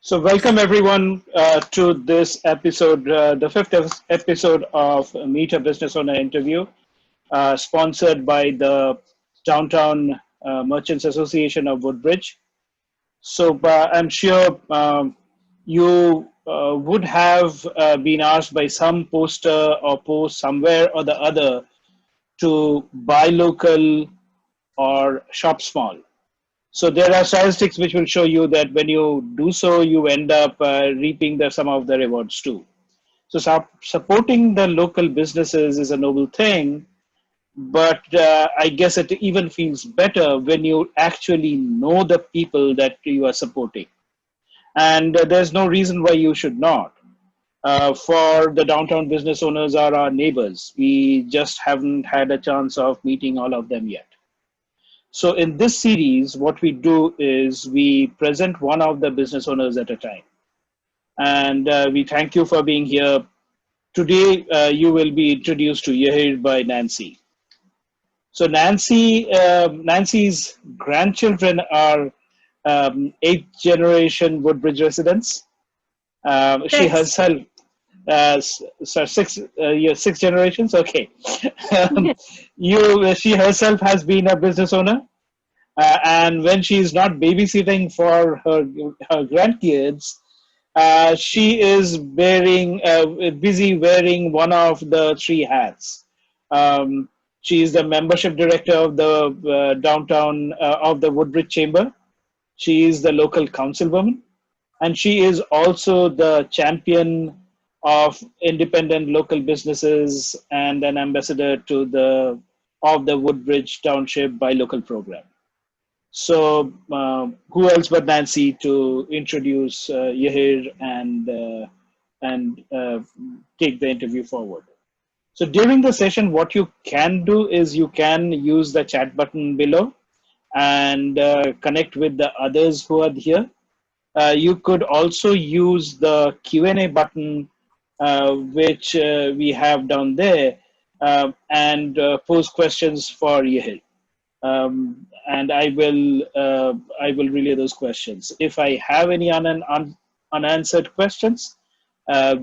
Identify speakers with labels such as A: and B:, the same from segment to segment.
A: So, welcome everyone to this episode, the fifth episode of Meet a Business Owner interview, sponsored by the Downtown Merchants Association of Woodbridge. So, I'm sure you would have been asked by some poster or post somewhere or the other to buy local or shop small. So there are statistics which will show you that when you do so, you end up reaping some of the rewards too. So supporting the local businesses is a noble thing, but I guess it even feels better when you actually know the people that you are supporting. And there's no reason why you should not. For the downtown business owners are our neighbors. We just haven't had a chance of meeting all of them yet. So in this series, what we do is we present one of the business owners at a time. And we thank you for being here. Today, you will be introduced to Yahir by Nancy. So Nancy's grandchildren are eighth generation Woodbridge residents. She
B: Six.
A: herself, six generations. Okay, um, she herself has been a business owner. And when she is not babysitting for her grandkids, she is busy wearing one of the three hats. Um, she is the membership director of the downtown of the Woodbridge Chamber. She is the local councilwoman, and she is also the champion of independent local businesses and an ambassador to the of the Woodbridge Township Buy Local program. So, who else but Nancy to introduce Yahir and take the interview forward? So, during the session, what you can do is you can use the chat button below and connect with the others who are here. You could also use the Q&A button, which we have down there, and pose questions for Yahir. And I will relay those questions. If I have any unanswered questions,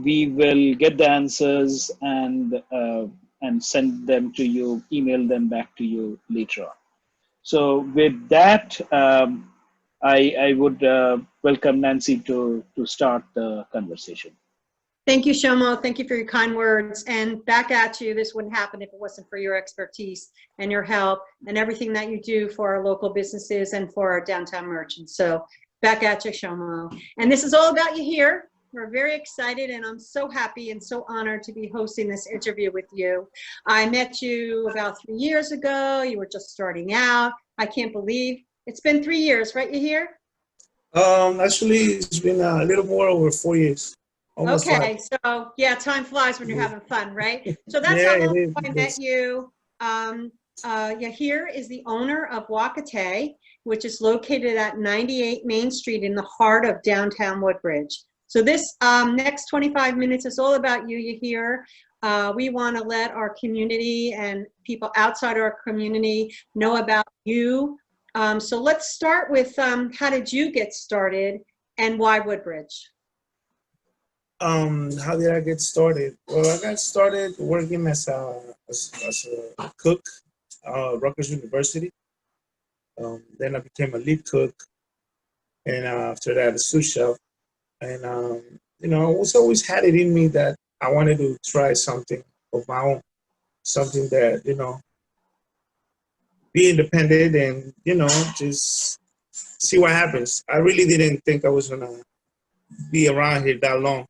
A: we will get the answers and send them to you, email them back to you later on. So with that, I would welcome Nancy to start the conversation.
B: Thank you, Shomo. Thank you for your kind words. And back at you, this wouldn't happen if it wasn't for your expertise and your help and everything that you do for our local businesses and for our downtown merchants. So back at you, Shomo. And this is all about you here. We're very excited, and I'm so happy and so honored to be hosting this interview with you. I met you about 3 years ago. You were just starting out. I can't believe it's been 3 years, right? You here?
C: Actually, it's been a little more over 4 years. Almost
B: Okay,
C: 5.
B: so yeah, time flies when you're having fun, right? So that's
C: Yeah,
B: how long
C: it
B: I
C: is.
B: met you. Yahir is the owner of Waka-Tay, which is located at 98 Main Street in the heart of downtown Woodbridge. So this next 25 minutes is all about you, Yahir. We want to let our community and people outside our community know about you. So let's start with how did you get started and why Woodbridge?
C: How did I get started? Well, I got started working as a cook at Rutgers University. Then I became a lead cook, and after that, a sous chef. And I always had it in me that I wanted to try something of my own, something that be independent and just see what happens. I really didn't think I was gonna be around here that long.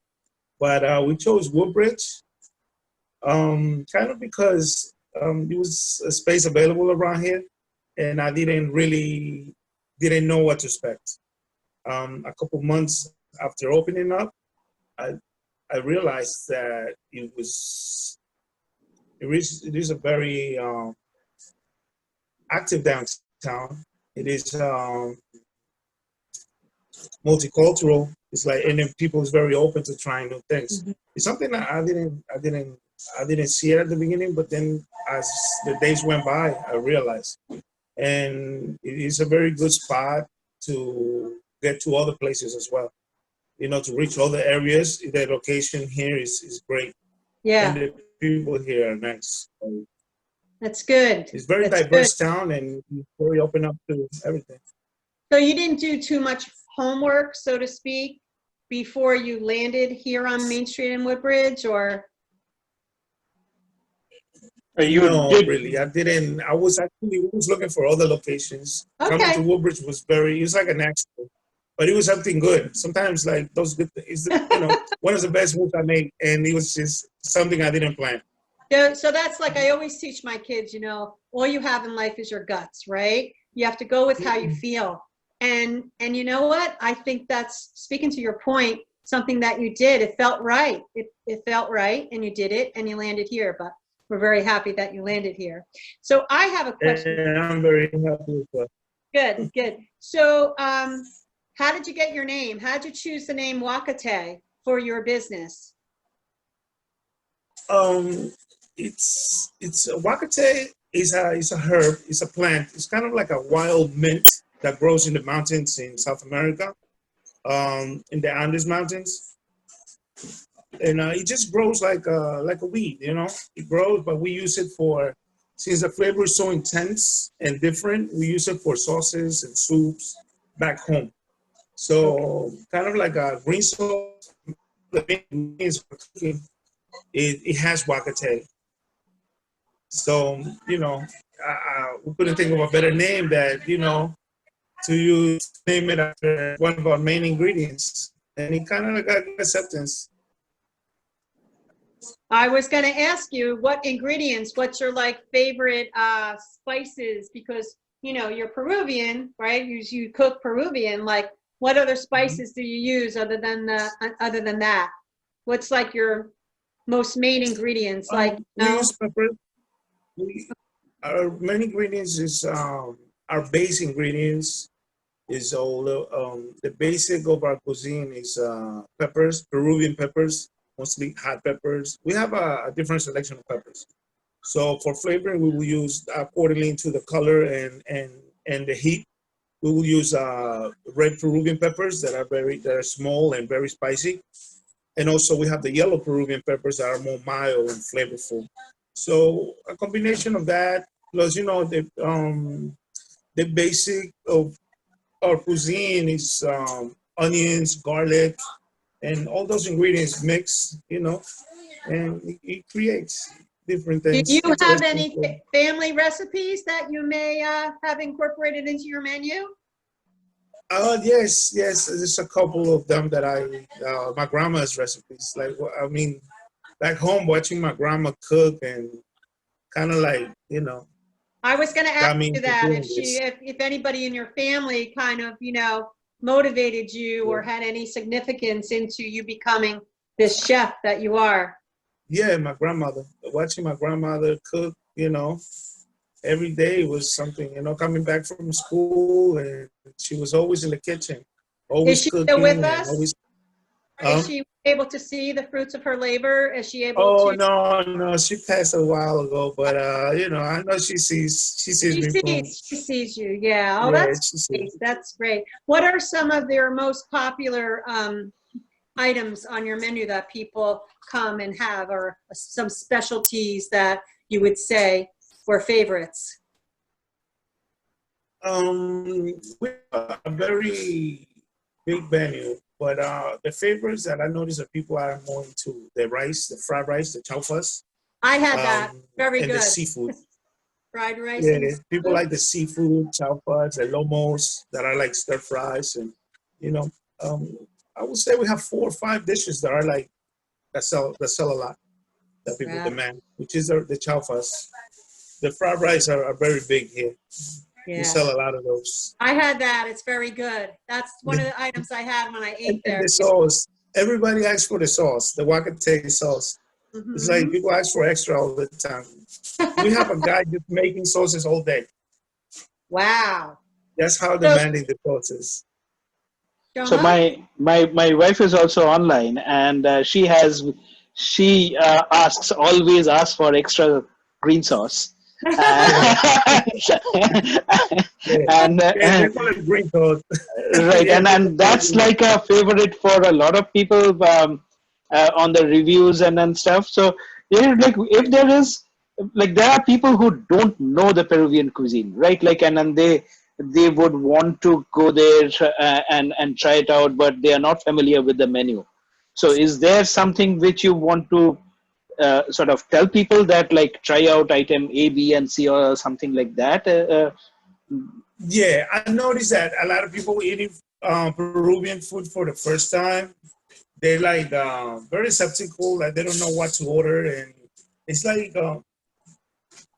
C: But we chose Woodbridge, kind of because there was a space available around here, and I didn't know what to expect. A couple months after opening up, I realized that it is a very active downtown. It is multicultural. It's like, and then people is very open to trying new things. Mm-hmm. It's something that I didn't see it at the beginning, but then as the days went by, I realized. And it is a very good spot to get to other places as well. to reach all the areas. The location here is great.
B: Yeah.
C: And the people here are nice. So
B: that's good.
C: it's very
B: That's
C: diverse
B: good.
C: town and very open up to everything.
B: So you didn't do too much homework, so to speak, before you landed here on Main Street in Woodbridge, or?
C: No, really. I didn't. I was looking for other locations. Coming to
B: Okay.
C: Woodbridge it was like an accident, but it was something good. Sometimes like those good things, one of the best moves I made, and it was just something I didn't plan.
B: Yeah, so that's like I always teach my kids, all you have in life is your guts, right? You have to go with how you feel. And you know what? I think that's, speaking to your point, something that you did. It felt right. It felt right, and you did it, and you landed here. But we're very happy that you landed here. So I have a question.
C: Yeah, I'm very happy with that.
B: Good, good. So how did you get your name? How did you choose the name Waka-Tay for your business?
C: It's Waka-Tay is a herb. It's a plant. It's kind of like a wild mint that grows in the mountains in South America, in the Andes Mountains, and it just grows like a weed. It grows, but we use it since the flavor is so intense and different. We use it for sauces and soups back home. So kind of like a green sauce. The main is for cooking. It has Waka-Tay. So, we couldn't think of a better name to name it after one of our main ingredients. And it kind of got acceptance.
B: I was going to ask you what's your favorite spices, because, you're Peruvian, right? You cook Peruvian. Like, what other spices do you use other than that? What's like your most main ingredients?
C: We use pepper. Our main ingredients is our base ingredients is all the basic of our cuisine is peppers, Peruvian peppers, mostly hot peppers. We have a different selection of peppers. So for flavoring, we will use accordingly to the color and the heat. We will use red Peruvian peppers that are small and very spicy. And also we have the yellow Peruvian peppers that are more mild and flavorful. So a combination of that, plus the basic of our cuisine is onions, garlic, and all those ingredients mix, and it creates different
B: Do
C: things.
B: you have any family recipes that you may have incorporated into your menu?
C: Yes. There's a couple of them that my grandma's recipes. Back home watching my grandma cook and kind of
B: I was going to ask you that if anybody in your family kind of, motivated you or had any significance into you becoming this chef that you are.
C: Yeah, my grandmother. Watching my grandmother cook, every day was something, coming back from school, and she was always in the kitchen, always
B: Is she
C: cooking.
B: still with us?
C: Always,
B: is she able to see the fruits of her labor? Is she able to?
C: Oh, no, she passed a while ago, but, I know she sees me.
B: She sees you, yeah. Oh,
C: yeah,
B: that's great. That's great. What are some of their most popular items on your menu that people come and have, or some specialties that you would say were favorites?
C: We have a very big menu, but the favorites that I notice that people are more into the rice, the fried rice, the chaufas.
B: I had that. Very
C: and
B: good.
C: And the seafood.
B: Fried rice.
C: Yeah, people like the seafood, chaufas, the lomos that are like stir fries, and I would say we have 4 or 5 dishes that are like that sell a lot, that people demand, which is the chaufas. The fried rice are very big here. Yeah. We sell a lot of those.
B: I had that. It's very good. That's one of the items I had when I ate there.
C: And the sauce. Everybody asks for the sauce, the Waka-Tay sauce. Mm-hmm. It's like people ask for extra all the time. We have a guy just making sauces all day.
B: Wow.
C: That's how demanding the sauce is.
A: So my wife is also online, and she always asks for extra green sauce. And
C: Yeah, they call it green code.
A: right,
C: Yeah,
A: and that's like a favorite for a lot of people on the reviews and stuff. So yeah, like if there is like there are people who don't know the Peruvian cuisine, right? Like and they would want to go there and try it out, but they are not familiar with the menu. So is there something which you want to sort of tell people that like try out item A, B, and C or something like that?
C: yeah, I noticed that a lot of people eating Peruvian food for the first time, they're like very skeptical, like they don't know what to order, and it's like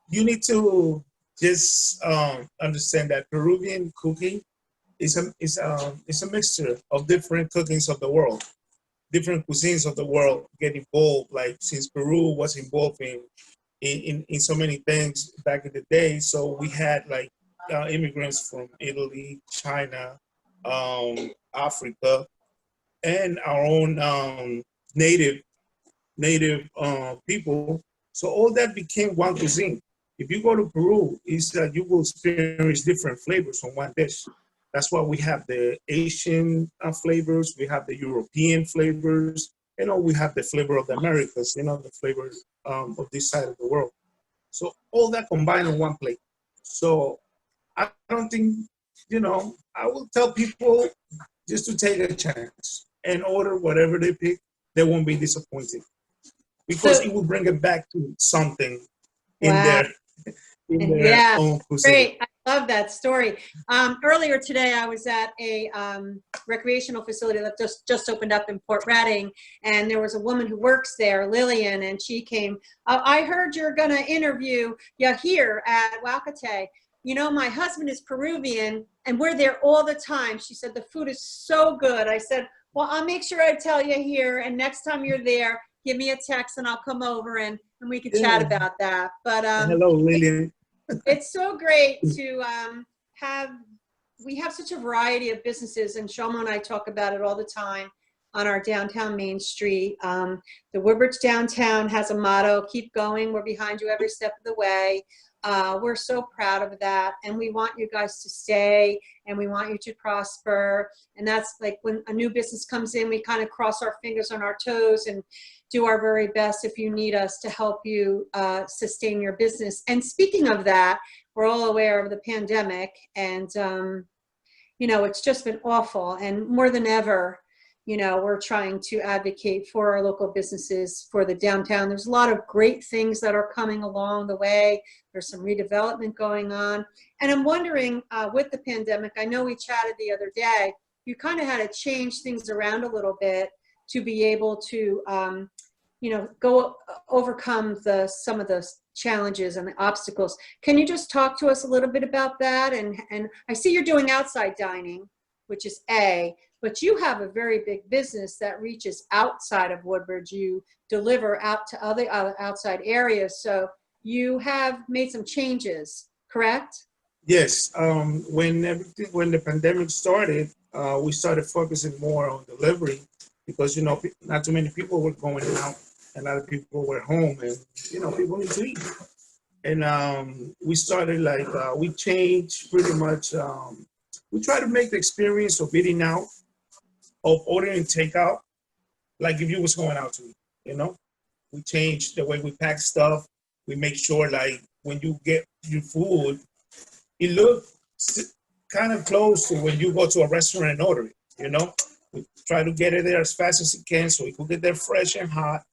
C: you need to just understand that Peruvian cooking is a mixture of different cookings of the world, different cuisines of the world get involved. Like since Peru was involved in so many things back in the day, so we had like immigrants from Italy, China, Africa, and our own native people. So all that became one cuisine. If you go to Peru, is that you will experience different flavors on one dish. That's why we have the Asian flavors, we have the European flavors, we have the flavor of the Americas, the flavor of this side of the world. So all that combined in one plate. So I don't think, I will tell people just to take a chance and order whatever they pick. They won't be disappointed because it will bring it back to something in
B: Wow.
C: their
B: Yeah,
C: own cuisine.
B: great. I love that story. Earlier today, I was at a recreational facility that just opened up in Port Reading, and there was a woman who works there, Lillian, and she came. I heard you're going to interview Yahir at Waka-Tay. My husband is Peruvian, and we're there all the time. She said, the food is so good. I said, well, I'll make sure I tell Yahir, and next time you're there, give me a text, and I'll come over, and we can chat about that. But
C: hello, Lillian.
B: It's so great to we have such a variety of businesses, and Shomo and I talk about it all the time on our downtown Main Street. The Woodbridge downtown has a motto, keep going, we're behind you every step of the way. We're so proud of that, and we want you guys to stay, and we want you to prosper. And that's like when a new business comes in, we kind of cross our fingers on our toes and do our very best if you need us to help you sustain your business. And speaking of that, we're all aware of the pandemic, and it's just been awful. And more than ever, we're trying to advocate for our local businesses, for the downtown. There's a lot of great things that are coming along the way. There's some redevelopment going on. And I'm wondering, with the pandemic, I know we chatted the other day, you kind of had to change things around a little bit to be able to, go overcome some of the challenges and the obstacles. Can you just talk to us a little bit about that? And I see you're doing outside dining, which is A, but you have a very big business that reaches outside of Woodbridge. You deliver out to other outside areas. So you have made some changes, correct?
C: Yes. When the pandemic started, we started focusing more on delivery because, not too many people were going out. A lot of people were home, and, people need to eat. And we started we changed pretty much. We try to make the experience of eating out, of ordering takeout, like if you was going out to eat, We changed the way we pack stuff. We make sure when you get your food, it looks kind of close to when you go to a restaurant and order it, We try to get it there as fast as it can so it will get there fresh and hot.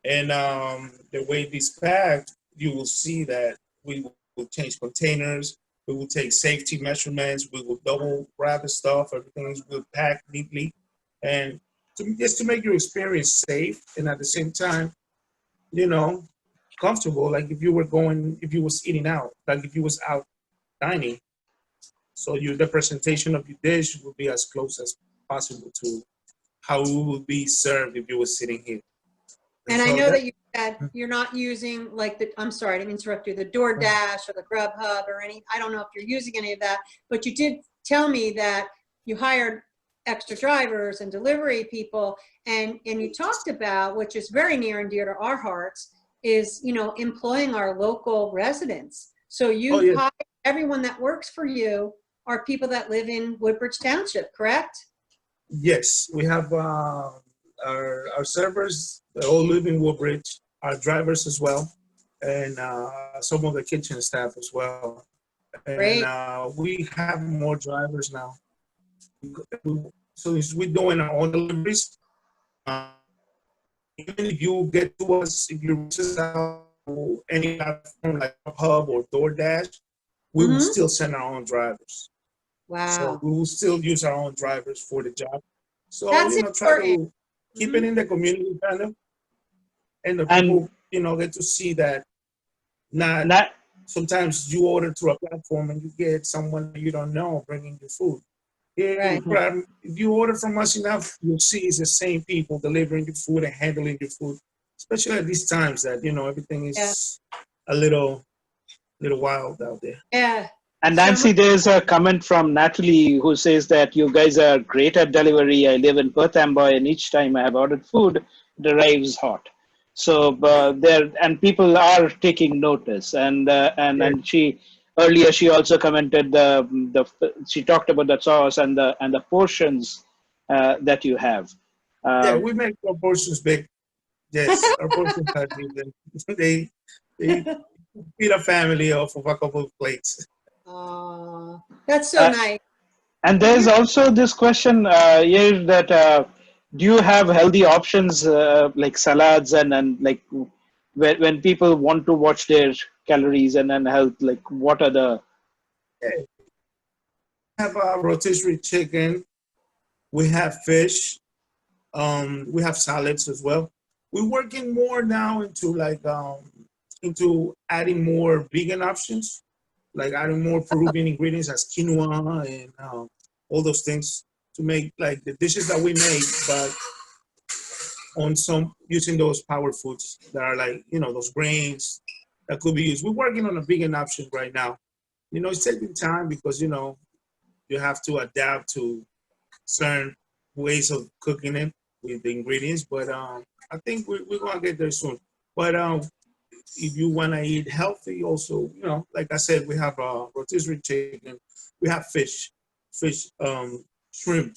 C: And the way it is packed, you will see that we will change containers. We will take safety measurements. We will double wrap the stuff. Everything will pack neatly. And just to make your experience safe and at the same time, comfortable. Like if you was eating out, like if you was out dining. So the presentation of your dish will be as close as possible to how it would be served if you were sitting here.
B: And I know that you said you're not using I'm sorry, I didn't interrupt you, the DoorDash or the Grubhub or I don't know if you're using any of that, but you did tell me that you hired extra drivers and delivery people, and you talked about, which is very near and dear to our hearts, is, employing our local residents. So you hired everyone that works for you are people that live in Woodbridge Township, correct?
C: Yes, we have our servers. They all live in Woodbridge. Our drivers as well, and some of the kitchen staff as well. And
B: Great.
C: we have more drivers now. So we're doing our own deliveries. Even if you get to us, if you reach us out to any platform like Hub or DoorDash, we will still send our own drivers. So
B: Wow.
C: we will still use our own drivers for the job. So,
B: That's
C: try
B: important.
C: to keep it in the community kind of, and the
A: And
C: people, get to see that not
A: that,
C: sometimes you order through a platform and you get someone you don't know bringing you food. Yeah,
B: Right.
C: but if you order from us enough, you'll see it's the same people delivering your food and handling your food, especially at these times that, everything is a little wild out there.
B: Yeah.
A: and
B: So
A: Nancy, there's a comment from Natalie who says that you guys are great at delivery. I live in Perth Amboy, and each time I have ordered food, it arrives hot. So and people are taking notice. And she earlier she also commented she talked about the sauce and the portions that you have.
C: Yeah,
A: Uh,
C: we make our portions big. Yes, our portions are big. They feed a family off of a couple of plates.
B: Oh, that's so
A: uh,
B: nice.
A: And
B: So
A: there's
B: you're
A: also this question here that do you have healthy options like salads and like when people want to watch their calories and health, like what are the
C: We have rotisserie chicken. We have fish. We have salads as well. We're working more now into adding more vegan options, like adding more Peruvian ingredients as quinoa and all those things to make like the dishes that we make, but on some using those power foods that are like those grains that could be used. We're working on a vegan option right now. It's taking time because you have to adapt to certain ways of cooking it with the ingredients, but I think we're gonna get there soon. But if you want to eat healthy, also, like I said, we have rotisserie chicken, we have fish, shrimp,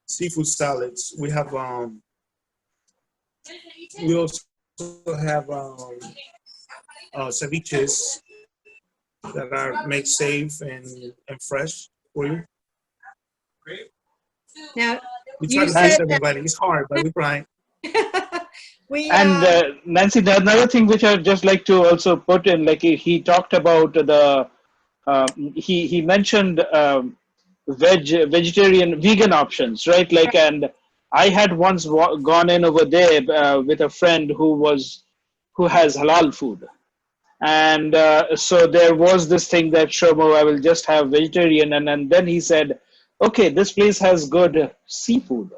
C: seafood salads. We also have ceviches that are made safe and fresh for you.
B: now
C: We try
B: you
C: to
A: and
C: please
B: said
C: everybody. It's hard, but we're trying.
B: that we
A: and Nancy, another thing which I'd just like to also put in, like he talked about he mentioned vegan options, right? Like, and I had once gone in over there with a friend who has halal food. And so there was this thing that Shomo, I will just have vegetarian. And then he said, okay, this place has good seafood.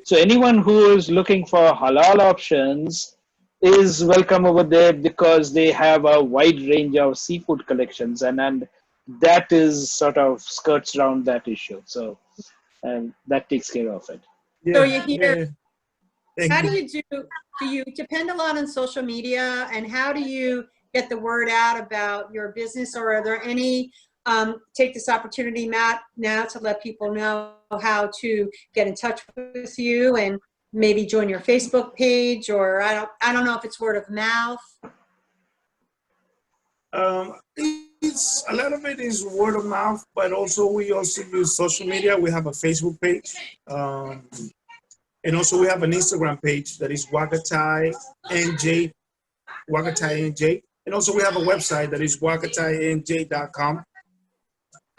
A: So anyone who is looking for halal options is welcome over there because they have a wide range of seafood collections. And that is sort of skirts around that issue. So that takes care of it.
B: so
C: Yeah,
B: you hear
C: yeah. Thank
B: how
C: you.
B: do you depend a lot on social media, and how do you get the word out about your business, or are there any take this opportunity, Matt, now to let people know how to get in touch with you and maybe join your Facebook page, or I don't know if it's word of mouth.
C: It's a lot of it is word of mouth, but we also use social media. We have a Facebook page, and also we have an Instagram page that is Waka-Tay NJ, Waka-Tay NJ, and also we have a website that is wakataynj.com.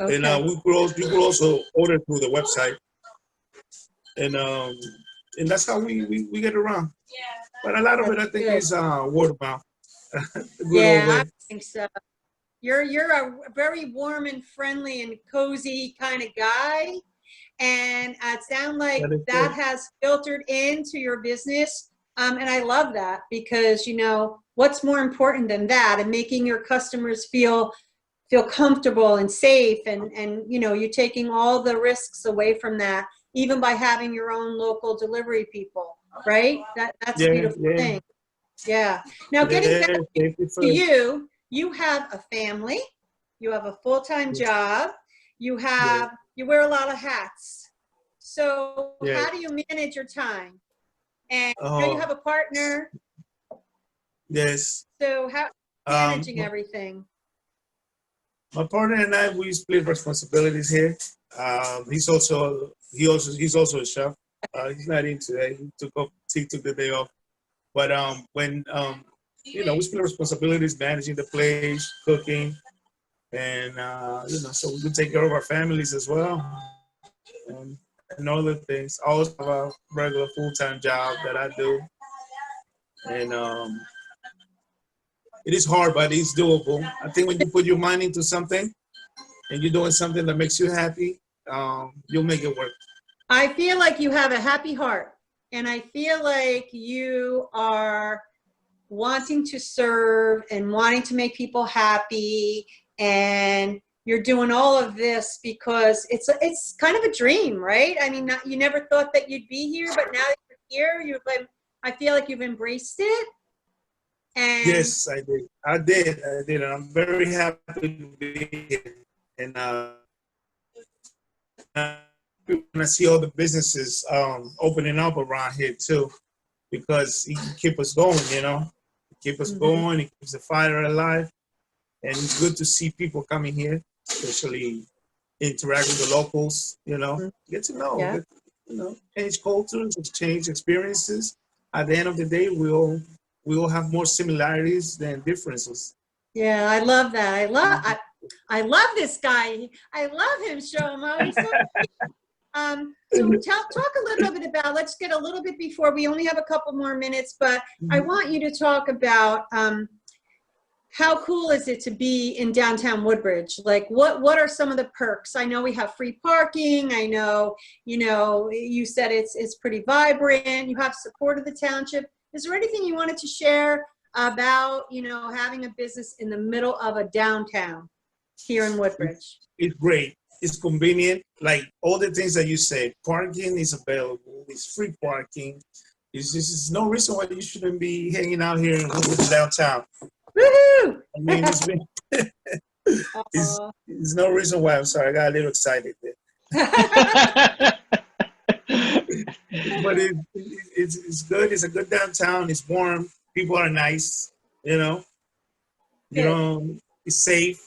B: Okay.
C: And you could also order through the website, and that's how we get around. But a lot of it, I think, is word of mouth. Good old
B: Yeah,
C: way.
B: I think so. You're a very warm and friendly and cozy kind of guy, and it sounds like
C: That is
B: that
C: good.
B: has filtered into your business. And I love that because what's more important than that, and making your customers feel comfortable and safe, and you're taking all the risks away from that, even by having your own local delivery people, right? That's a
C: Yeah,
B: beautiful
C: yeah,
B: thing. Yeah. Now getting back
C: yeah. Safety
B: to
C: first.
B: you, you have a family, you have a full-time job, you wear a lot of hats. So how do you manage your time? And you know you have a partner.
C: Yes.
B: So how managing everything?
C: My partner and I, we split responsibilities here. He's also a chef. He's not in today. He took the day off. But when you know, we split responsibilities, managing the place, cooking, and you know, so we can take care of our families as well, and other things. I also have a regular full-time job that I do, and it is hard, but it's doable. I think when you put your mind into something and you're doing something that makes you happy, you'll make it work.
B: I feel like you have a happy heart, and I feel like you are wanting to serve and wanting to make people happy, and you're doing all of this because it's kind of a dream, right? I mean, you never thought that you'd be here, but now that you're here, I feel like you've embraced it. And
C: yes, I did, and I'm very happy to be here. And when I see all the businesses opening up around here too, because he can keep us going, you know, keep us going. He keeps the fire alive, and it's good to see people coming here, especially interact with the locals. You know, get to know, you know, change cultures, exchange experiences. At the end of the day, we'll have more similarities than differences.
B: Yeah, I love that. I love this guy. I love him, Shomo. He's so so talk a little bit about, let's get a little bit before, we only have a couple more minutes, but I want you to talk about how cool is it to be in downtown Woodbridge? Like what are some of the perks? I know we have free parking. I know, you know, you said it's pretty vibrant. You have support of the township. Is there anything you wanted to share about, you know, having a business in the middle of a downtown here in Woodbridge?
C: It's great. It's convenient. Like all the things that you said, parking is available. It's free parking. There's no reason why you shouldn't be hanging out here in Woodbridge downtown.
B: Woohoo!
C: I mean, it's been, there's no reason why. I'm sorry, I got a little excited there. But it's good. It's a good downtown. It's warm. People are nice. You know. You know, it's safe.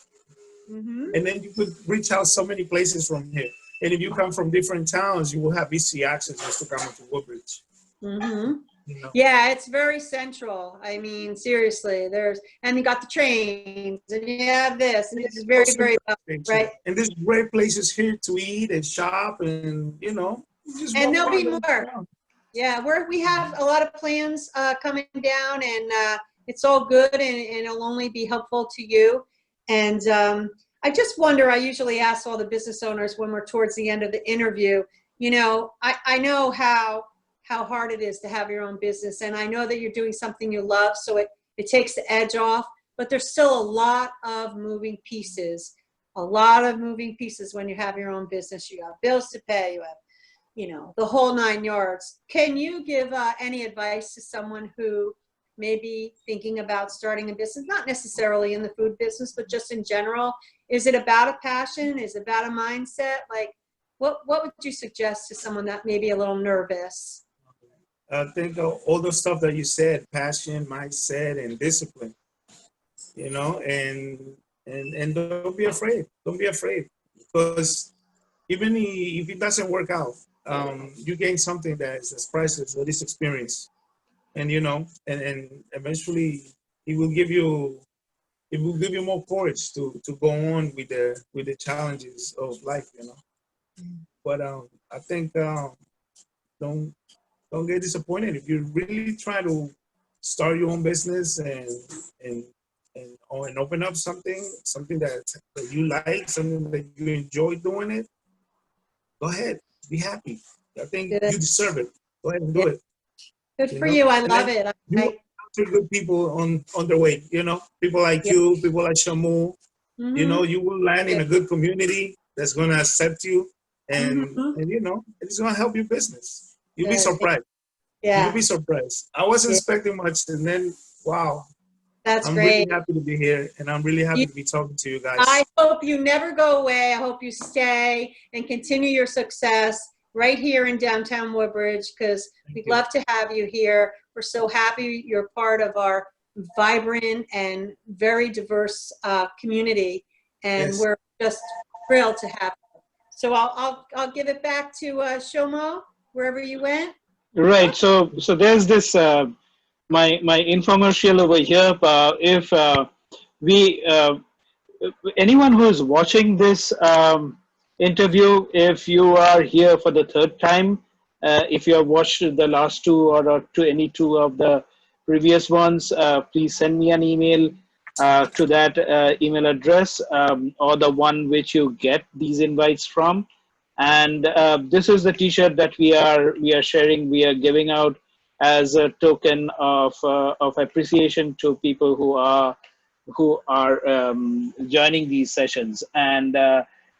C: And then you could reach out so many places from here. And if you come from different towns, you will have easy access just to come to Woodbridge. You know?
B: Yeah, it's very central. I mean, seriously, and you got the trains, and you have this, and it's very, very, right?
C: And there's great places here to eat and shop, and you know, just
B: and there'll be more. Yeah, we have a lot of plans coming down, and it's all good, and it'll only be helpful to you. And I just wonder, I usually ask all the business owners when we're towards the end of the interview, you know, I know how hard it is to have your own business, and I know that you're doing something you love, so it takes the edge off, but there's still a lot of moving pieces when you have your own business. You have bills to pay, you have, you know, the whole 9 yards. Can you give any advice to someone who may be thinking about starting a business, not necessarily in the food business, but just in general? Is it about a passion? Is it about a mindset? Like, what would you suggest to someone that may be a little nervous?
C: I think all the stuff that you said, passion, mindset, and discipline, you know, and don't be afraid. Don't be afraid, because even if it doesn't work out, you gain something that is as priceless as this experience, and you know, and eventually it will give you more courage to go on with the challenges of life, you know. But I think don't get disappointed if you really try to start your own business and open up something that you like, something that you enjoy doing it. Go ahead, be happy. I think you deserve it. Go ahead and do it.
B: Good for you. I love it.
C: Good people on their way. You know, people like you, people like Shamu. You know, you will land in a good community that's going to accept you, and you know, it's going to help your business. You'll be surprised.
B: Yeah.
C: You'll be surprised. I wasn't expecting much, and then wow,
B: That's
C: I'm
B: great.
C: really happy to be here, and I'm really happy
B: You-
C: to be talking to you guys.
B: I hope you never go away. I hope you stay and continue your success right here in downtown Woodbridge, because we'd love to have you here. We're so happy you're part of our vibrant and very diverse community, and
C: Yes.
B: we're just thrilled to have you. So I'll give it back to Shomo, wherever you went.
A: Right. So there's this my infomercial over here. If we anyone who is watching this interview, if you are here for the third time, if you have watched the last two or to any two of the previous ones, please send me an email to that email address, or the one which you get these invites from. And this is the T-shirt that we are sharing. We are giving out as a token of appreciation to people who are joining these sessions. And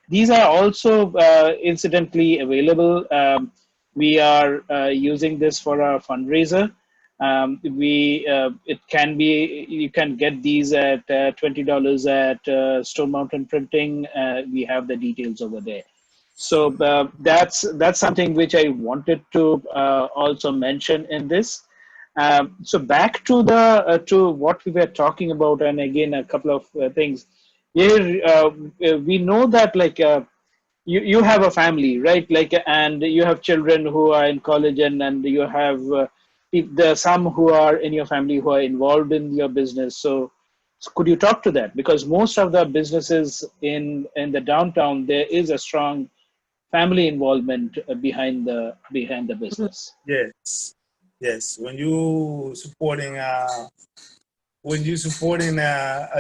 A: these are also incidentally available. We are using this for our fundraiser. It can be, you can get these at $20 at Stone Mountain Printing. We have the details over there. So that's something which I wanted to also mention in this. So back to the to what we were talking about, and again a couple of things. Here we know that like you have a family, right? Like, and you have children who are in college, and you have there are some who are in your family who are involved in your business. So could you talk to that? Because most of the businesses in the downtown, there is a strong family involvement behind the business.
C: Yes. Yes. When you supporting a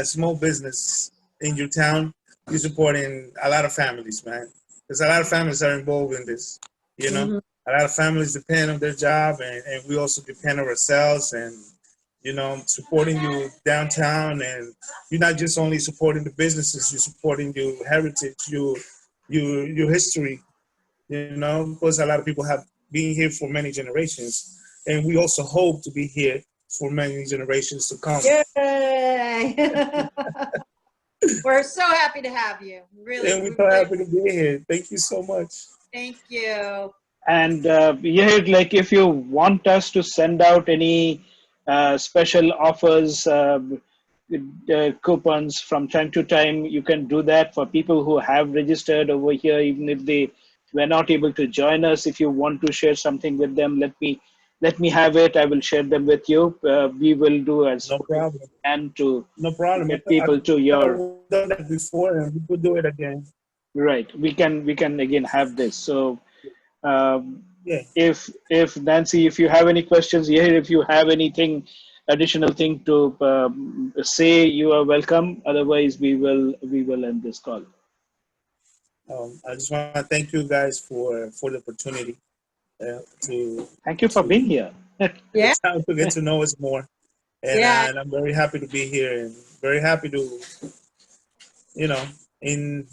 C: small business in your town, you're supporting a lot of families, man. Because a lot of families are involved in this. You know, a lot of families depend on their job, and we also depend on ourselves. And you know, supporting you downtown, and you're not just only supporting the businesses, you're supporting your heritage, your history. You know, because a lot of people have been here for many generations, and we also hope to be here for many generations to come.
B: Yay! We're so happy to have you. Really,
C: And we're so happy to be here. Thank you so much.
B: Thank you.
A: And yeah, like if you want us to send out any special offers, coupons from time to time, you can do that for people who have registered over here, even if they were not able to join us. If you want to share something with them, let me have it. I will share them with you. We will do as
C: No problem.
A: and to
C: No problem.
A: get people to your
C: I've done that before, and we could do it again.
A: right. We can again have this. So
C: Yeah.
A: if Nancy, if you have any questions here, if you have anything additional thing to say, you are welcome. Otherwise, we will end this call.
C: I just want to thank you guys for the opportunity to
A: Thank you for being here.
B: Yeah.
C: to get to know us more, and I'm very happy to be here, and very happy to, you know, in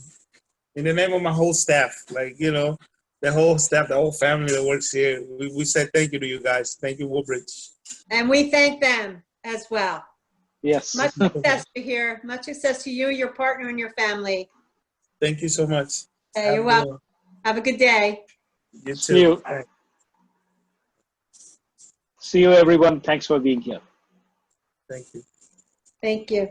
C: the name of my whole staff, like, you know, the whole staff, the whole family that works here, we said thank you to you guys. Thank you, Woodbridge.
B: And we thank them as well.
A: Yes.
B: Much success to here. Much success to you, your partner, and your family.
C: Thank you so much.
B: Hey, you're welcome. Have a good day.
C: You too.
A: See you. See you, everyone. Thanks for being here.
C: Thank you.
B: Thank you.